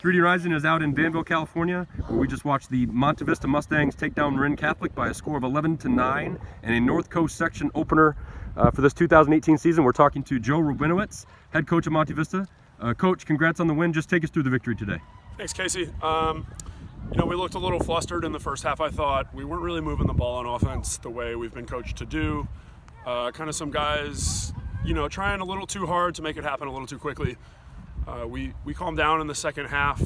3D Rising is out in Danville, California, where we just watched the Monte Vista Mustangs take down Marin Catholic by a score of 11-9 in a North Coast section opener for this 2018 season. We're talking to Joe Rabinowitz, head coach of Monte Vista. Coach, congrats on the win. Just take us through the victory today. Thanks, Casey. We looked a little flustered in the first half, I thought. We weren't really moving the ball on offense the way we've been coached to do. Kind of some guys, trying a little too hard to make it happen a little too quickly. We calmed down in the second half.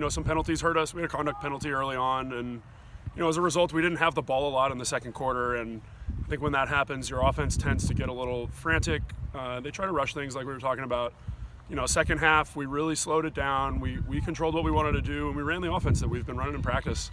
Some penalties hurt us. We had a conduct penalty early on, and as a result, we didn't have the ball a lot in the second quarter. And I think when that happens, your offense tends to get a little frantic. They try to rush things like we were talking about. Second half, we really slowed it down. We controlled what we wanted to do, and we ran the offense that we've been running in practice.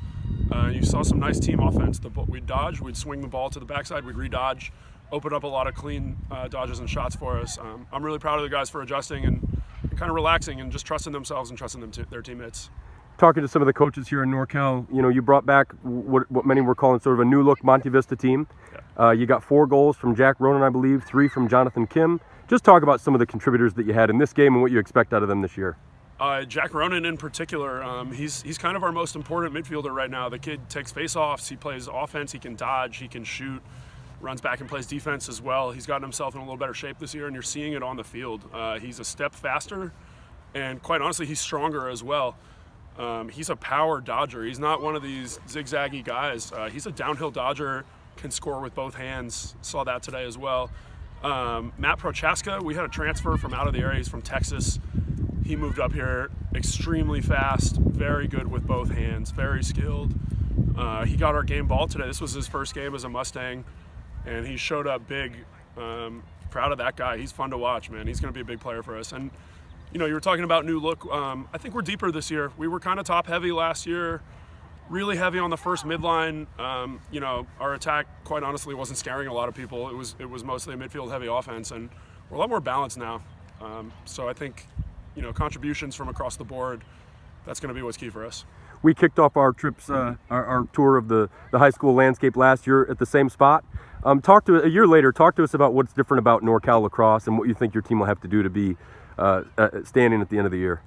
You saw some nice team offense. We'd dodge, we'd swing the ball to the backside, we'd re-dodge, open up a lot of clean dodges and shots for us. I'm really proud of the guys for adjusting and kind of relaxing and just trusting themselves and trusting their teammates. Talking to some of the coaches here in NorCal, you brought back what many were calling sort of a new look Monte Vista team. Yeah. You got 4 goals from Jack Ronan, I believe, 3 from Jonathan Kim. Just talk about some of the contributors that you had in this game and what you expect out of them this year. Jack Ronan in particular, he's kind of our most important midfielder right now. The kid takes face-offs, he plays offense, he can dodge, he can shoot, runs back and plays defense as well. He's gotten himself in a little better shape this year, and you're seeing it on the field. He's a step faster, and quite honestly, he's stronger as well. He's a power dodger. He's not one of these zigzaggy guys. He's a downhill dodger, can score with both hands. Saw that today as well. Matt Prochaska, we had a transfer from out of the area. He's from Texas. He moved up here extremely fast, very good with both hands, very skilled. He got our game ball today. This was his first game as a Mustang, and he showed up big. Proud of that guy. He's fun to watch, man. He's going to be a big player for us. And, you were talking about new look. I think we're deeper this year. We were kind of top heavy last year, really heavy on the first midline. Our attack, quite honestly, wasn't scaring a lot of people. It was mostly a midfield heavy offense, and we're a lot more balanced now. So I think, contributions from across the board, that's going to be what's key for us. We kicked off our trips, our tour of the high school landscape last year at the same spot. A year later, talk to us about what's different about NorCal lacrosse and what you think your team will have to do to be standing at the end of the year.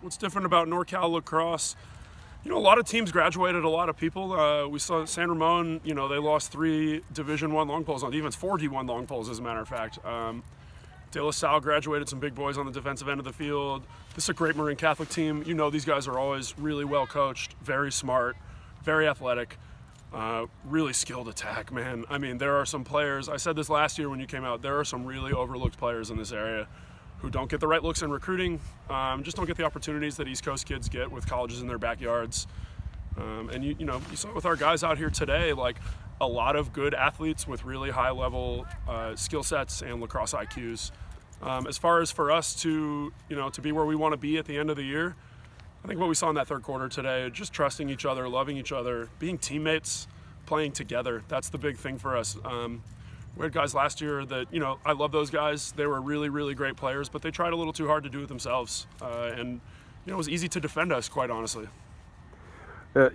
What's different about NorCal lacrosse? A lot of teams graduated a lot of people. We saw San Ramon, they lost 3 Division I long poles on defense, 4 D1 long poles as a matter of fact. De La Salle graduated some big boys on the defensive end of the field. This is a great Marin Catholic team. These guys are always really well coached, very smart, very athletic, really skilled attack, man. I mean, there are some players, I said this last year when you came out, there are some really overlooked players in this area who don't get the right looks in recruiting, just don't get the opportunities that East Coast kids get with colleges in their backyards. And you saw it with our guys out here today, like a lot of good athletes with really high level skill sets and lacrosse IQs. As far as for us to be where we want to be at the end of the year, I think what we saw in that third quarter today, just trusting each other, loving each other, being teammates, playing together, that's the big thing for us. We had guys last year that, I love those guys. They were really, really great players, but they tried a little too hard to do it themselves. And it was easy to defend us, quite honestly.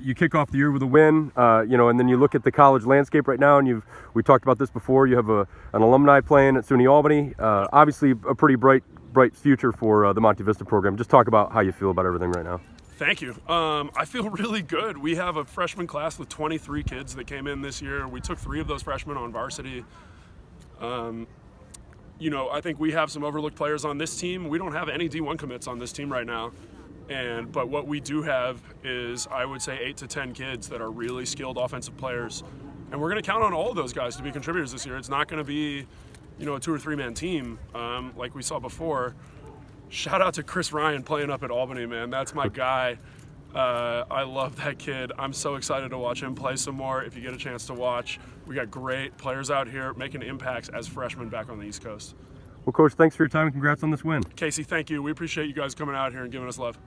You kick off the year with a win, and then you look at the college landscape right now, and we talked about this before. You have an alumni playing at SUNY Albany. Obviously, a pretty bright future for the Monte Vista program. Just talk about how you feel about everything right now. Thank you. I feel really good. We have a freshman class with 23 kids that came in this year. We took 3 of those freshmen on varsity. I think we have some overlooked players on this team. We don't have any D1 commits on this team right now. But what we do have is, I would say, 8 to 10 kids that are really skilled offensive players. And we're going to count on all of those guys to be contributors this year. It's not going to be, a 2 or 3 man team like we saw before. Shout out to Chris Ryan playing up at Albany, man. That's my guy. I love that kid. I'm so excited to watch him play some more. If you get a chance to watch, we got great players out here making impacts as freshmen back on the East Coast. Well, Coach, thanks for your time and congrats on this win. Casey, thank you. We appreciate you guys coming out here and giving us love.